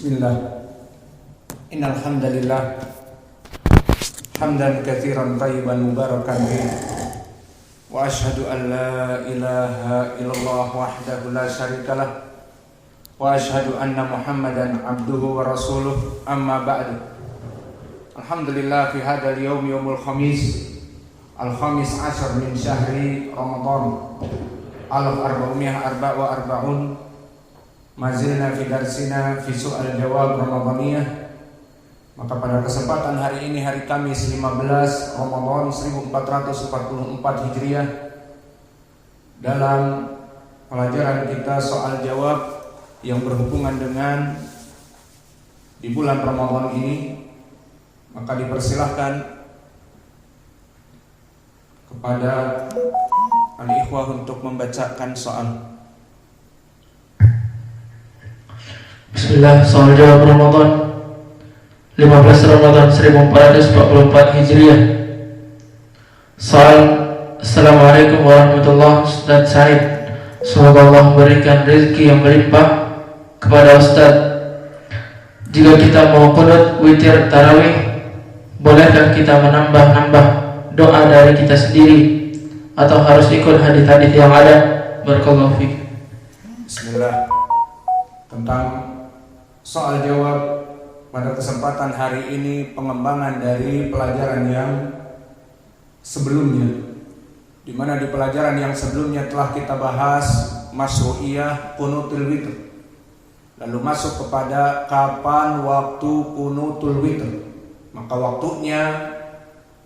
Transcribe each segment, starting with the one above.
Bismillah. Innal hamdalillah hamdan katsiran thayyiban mubarakan fihi wa asyhadu an la ilaha illallah wahdahu la syarikalah wa asyhadu anna Muhammadan abduhu wa rasuluh, amma ba'du. Alhamdulillah fi hadzal yaum yaumul khamis al-khamis asyar min syahri Ramadan 1444. Mazilna fi darsina fi su'al jawab Ramadaniyah. Maka pada kesempatan hari ini, hari Kamis 15 Ramadan 1444 Hijriah, dalam pelajaran kita soal jawab yang berhubungan dengan di bulan Ramadan ini, maka dipersilahkan kepada al-ikhwah untuk membacakan soal. Bismillah, soal jawab Ramadan 15 Ramadan 1444 Hijriah. Soal: Assalamualaikum warahmatullahi wabarakatuh. Ustaz Said, semoga Allah memberikan rezeki yang berlimpah kepada Ustaz. Jika kita mau qunut witir tarawih, bolehkah kita menambah-nambah doa dari kita sendiri atau harus ikut hadis-hadis yang ada? Barakallahu fiik. Bismillah. Tentang soal jawab pada kesempatan hari ini, pengembangan dari pelajaran yang sebelumnya, di mana di pelajaran yang sebelumnya telah kita bahas masyru'iyah qunutul witr, lalu masuk kepada kapan waktu qunutul witr. Maka waktunya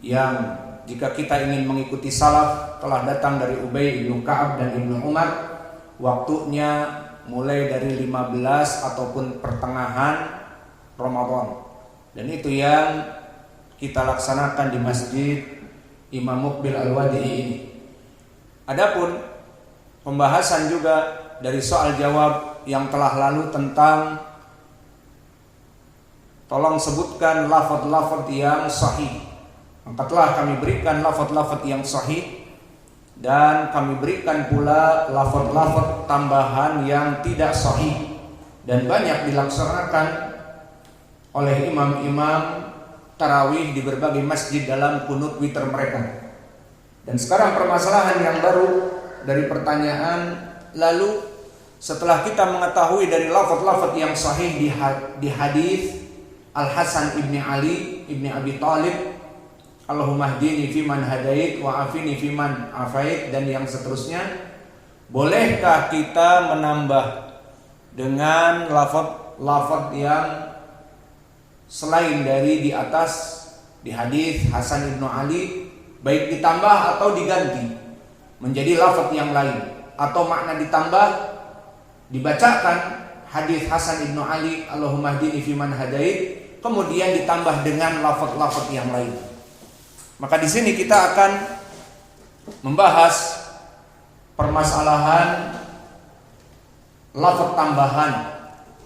yang jika kita ingin mengikuti salaf telah datang dari Ubay bin Ka'ab dan Ibnu Umar, waktunya mulai dari 15 ataupun pertengahan Ramadan. Dan itu yang kita laksanakan di Masjid Imam Muqbil Al-Wadi'i ini. Adapun pembahasan juga dari soal jawab yang telah lalu tentang tolong sebutkan lafaz-lafaz yang sahih. Maka telah kami berikan lafaz-lafaz yang sahih, dan kami berikan pula lafaz-lafaz tambahan yang tidak sahih, dan banyak dilaksanakan oleh imam-imam tarawih di berbagai masjid dalam kunut witir mereka. Dan sekarang permasalahan yang baru dari pertanyaan lalu, setelah kita mengetahui dari lafaz-lafaz yang sahih di hadis Al-Hasan ibni Ali ibni Abi Thalib, Allahumma hdini fiman hadait wa afini fiman afait, dan yang seterusnya, bolehkah kita menambah dengan lafaz yang selain dari di atas di hadis Hasan ibnu Ali, baik ditambah atau diganti menjadi lafaz yang lain, atau makna ditambah dibacakan hadis Hasan ibnu Ali Allahumma hdini fiman hadait, kemudian ditambah dengan lafaz-lafaz yang lain. Maka di sini kita akan membahas permasalahan lafaz tambahan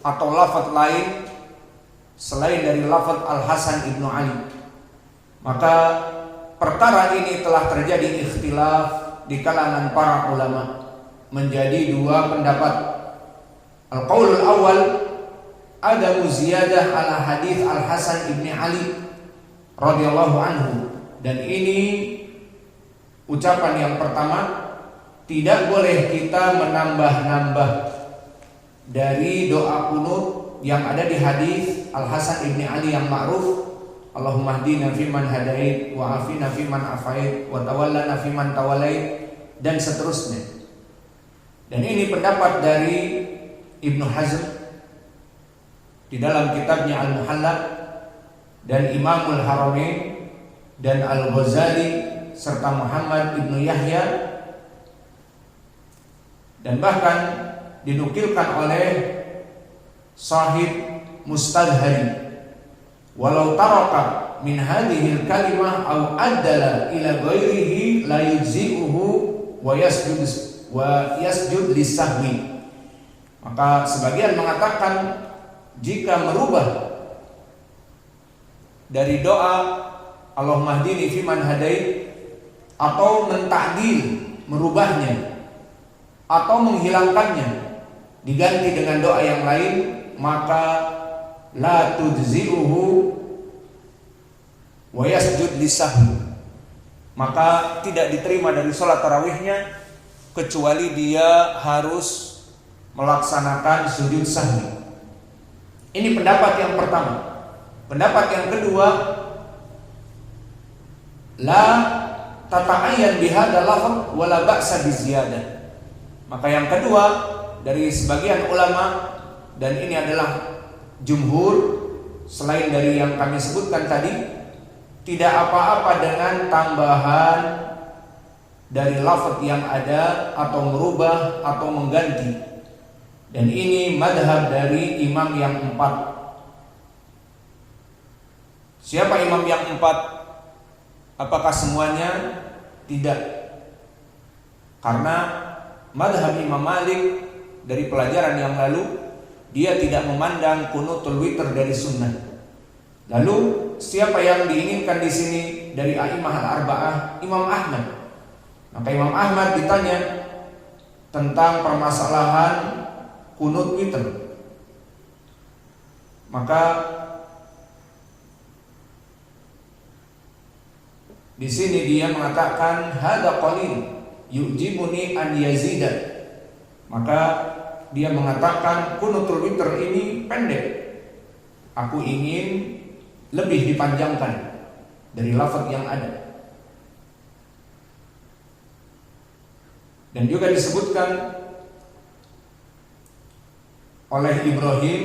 atau lafaz lain selain dari lafaz Al-Hasan ibnu Ali. Maka perkara ini telah terjadi ikhtilaf di kalangan para ulama menjadi dua pendapat. Al-qaulul awal, ada ziyadah ala hadis Al-Hasan ibnu Ali radhiyallahu anhu. Dan ini ucapan yang pertama, tidak boleh kita menambah-nambah dari doa qunut yang ada di hadis Al-Hasan ibni Ali yang ma'ruf, Allahumma hdina fiman hadait wa afina fiman afait wa tawallana fiman tawallait, dan seterusnya. Dan ini pendapat dari Ibnu Hazm di dalam kitabnya Al-Muhalla, dan Imamul Haramain dan Al-Ghazali serta Muhammad ibnu Yahya, dan bahkan dinukilkan oleh Sahib Mustadhari, walau taraka min hadhil kalimah aw addala ila ghairihi la yujzi'uhu wa yasjud lisahwi. Maka sebagian mengatakan jika merubah dari doa Allahumma hdini fiman hadait, atau mentakdil, merubahnya atau menghilangkannya, diganti dengan doa yang lain, maka la tujzi'uhu wa yasjud lisahwi, maka tidak diterima dari sholat tarawihnya kecuali dia harus melaksanakan sujud sahwi. Ini pendapat yang pertama. Pendapat yang kedua, la tata'ayyan bihadza lafz wala ba'sa biziyadah. Maka yang kedua dari sebagian ulama, dan ini adalah jumhur selain dari yang kami sebutkan tadi, tidak apa-apa dengan tambahan dari lafaz yang ada atau merubah atau mengganti. Dan ini madhab dari imam yang 4. Siapa imam yang 4? Apakah semuanya? Tidak. Karena madhab Imam Malik dari pelajaran yang lalu, dia tidak memandang kunutul witir dari sunnah. Lalu siapa yang diinginkan di sini dari a'immah al-arba'ah? Imam Ahmad. Maka Imam Ahmad ditanya tentang permasalahan kunut witir, maka di sini dia mengatakan hadza qalil yujibuni an yazida. Maka dia mengatakan kunutul witir ini pendek, aku ingin lebih dipanjangkan dari lafaz yang ada. Dan juga disebutkan oleh Ibrahim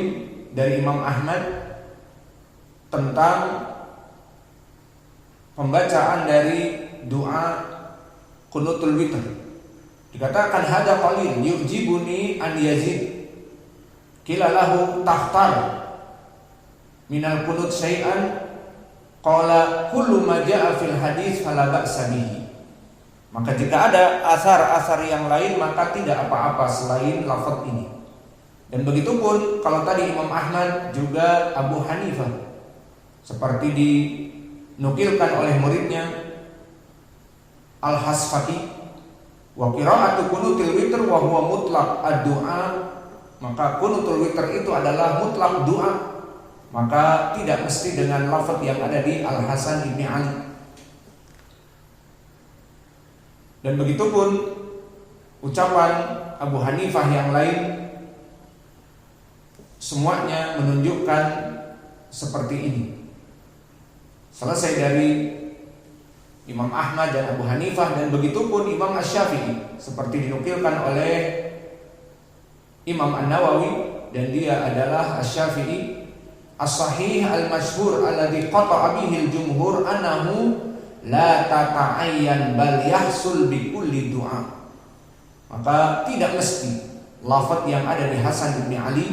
dari Imam Ahmad tentang pembacaan dari doa kunutul witir. Dikatakan hadza qalil yujibuni an yazid. Qila lahu tahtar minal kunut syai'an, qala kullu ma jaa fil hadis fala ba'sa bihi. Maka jika ada asar-asar yang lain maka tidak apa-apa selain lafaz ini. Dan begitu pun kalau tadi Imam Ahmad, juga Abu Hanifah, seperti dinukilkan oleh muridnya Al-Hasfaqi, wa qira'atu kunutil witr wa huwa mutlaq ad-du'a, maka kunutul witr itu adalah mutlak doa, maka tidak mesti dengan lafaz yang ada di Al-Hasan ibn Ali. Dan begitu pun ucapan Abu Hanifah yang lain, semuanya menunjukkan seperti ini. Selesai dari Imam Ahmad dan Abu Hanifah, dan begitu pun Imam Asy-Syafi'i, seperti dinukilkan oleh Imam An-Nawawi, dan dia adalah Asy-Syafi'i, as-sahih al-masyhur alladhi qata'a bihi al-jumhur annahu la tata'ayyan bal yahsul bi kulli du'a. Maka tidak mesti lafaz yang ada di Hasan bin Ali,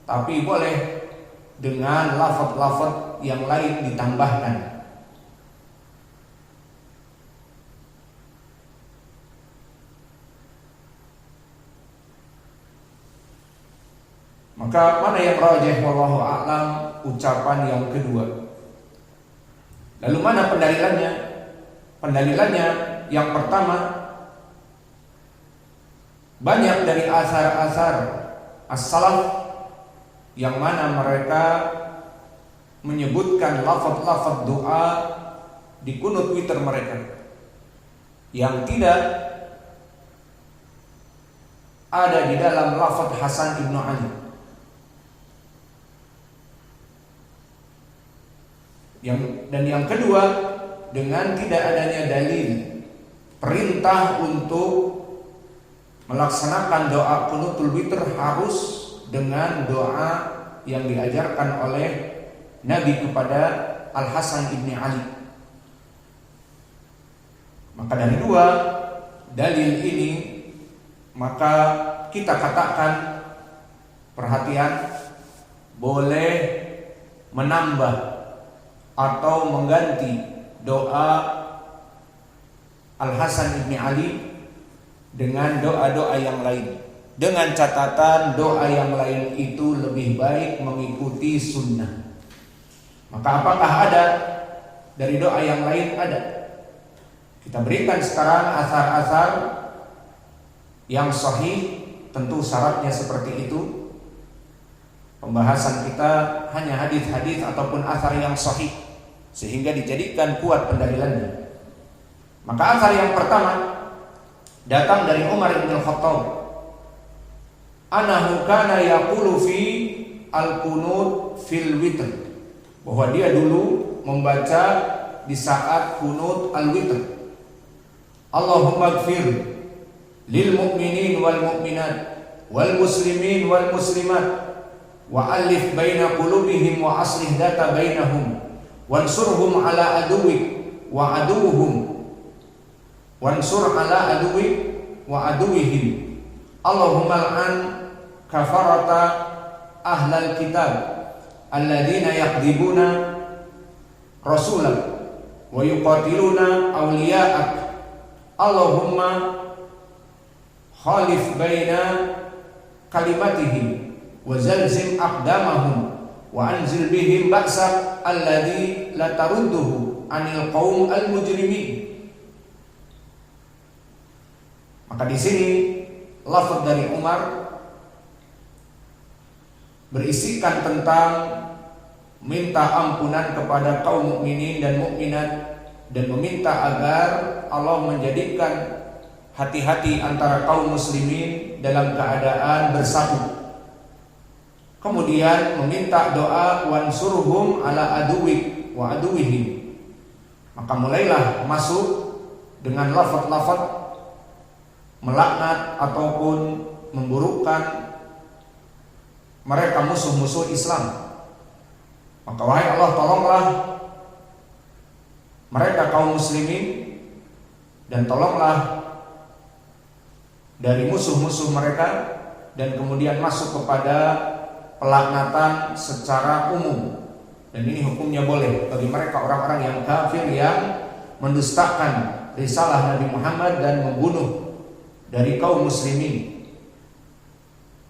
tapi boleh dengan lafaz-lafaz yang lain ditambahkan. Maka mana yang rajih wallahu a'lam, ucapan yang kedua. Lalu mana pendalilannya? Pendalilannya yang pertama, banyak dari asar-asar as-salaf yang mana mereka menyebutkan lafaz-lafaz doa di kunut witir mereka yang tidak ada di dalam lafaz Hasan ibnu Ali. Dan yang kedua, dengan tidak adanya dalil perintah untuk melaksanakan doa kunutul witir harus dengan doa yang diajarkan oleh Nabi kepada Al-Hasan ibn Ali. Maka dari dua dalil ini, maka kita katakan, perhatian, boleh menambah atau mengganti doa Al-Hasan ibn Ali dengan doa-doa yang lain, dengan catatan doa yang lain itu lebih baik mengikuti sunnah. Maka apakah ada dari doa yang lain? Ada. Kita berikan sekarang asar-asar yang sahih, tentu syaratnya seperti itu. pembahasan kita hanya hadis-hadis ataupun athar yang sahih sehingga dijadikan kuat pendalilannya. Maka athar yang pertama datang dari Umar bin Khattab, anahu kana yaqulu fi al-qunut fil witr, bahwa dia dulu membaca di saat kunut al-witr, Allahumma ighfir lil mu'minin wal mu'minat wal muslimin wal muslimat wa alif baina qulubihim wa aslih data bainahum wansurhum ala aduwik wa aduwuhum wansur ala aduwik wa aduwihim Allahumma al'an kafarata ahlal kitab alladzina yaqdibuna rasulak wa yuqatiluna awliya'ak Allahumma khalif baina kalimatihim wa zalzim aqdamahum wa anzil bihim ba'sa alladhi la tarudduhu anil qaum al-mujrimin. Maka di sini lafaz dari Umar berisikan tentang minta ampunan kepada kaum mukminin dan mukminat dan meminta agar Allah menjadikan hati-hati antara kaum muslimin dalam keadaan bersatu. Kemudian meminta doa wansurhum ala aduwik wa aduwihim. Maka mulailah masuk dengan lafaz-lafaz melaknat ataupun memburukkan mereka musuh-musuh Islam. Maka wahai Allah, tolonglah mereka kaum muslimin dan tolonglah dari musuh-musuh mereka, dan kemudian masuk kepada pelaknatan secara umum. Dan ini hukumnya boleh bagi mereka orang-orang yang kafir yang mendustakan risalah Nabi Muhammad dan membunuh dari kaum muslimin,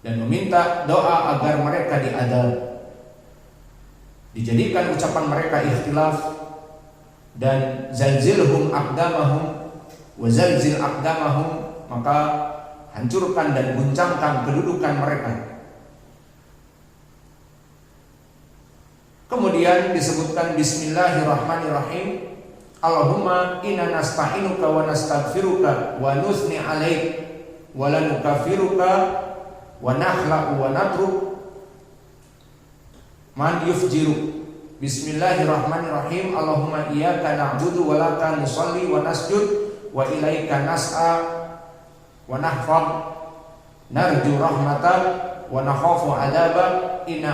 dan meminta doa agar mereka diadab, dijadikan ucapan mereka ikhtilaf, dan zalzilhum aqdamahum wa zalzil aqdamahum, maka hancurkan dan guncangkan kedudukan mereka. Kemudian disebutkan bismillahirrahmanirrahim, Allahumma inna nasta'inuka wa nastaghfiruka wa nusni 'alaik wa la nukaffiruka wa nakhla'u wa natruk man yufjiru. Bismillahirrahmanirrahim, Allahumma iyyaka na'budu wa laka nusalli wa nasjud wa ilaika nas'a wa nahfad narju rahmatak wa nakhafu 'adzabak inna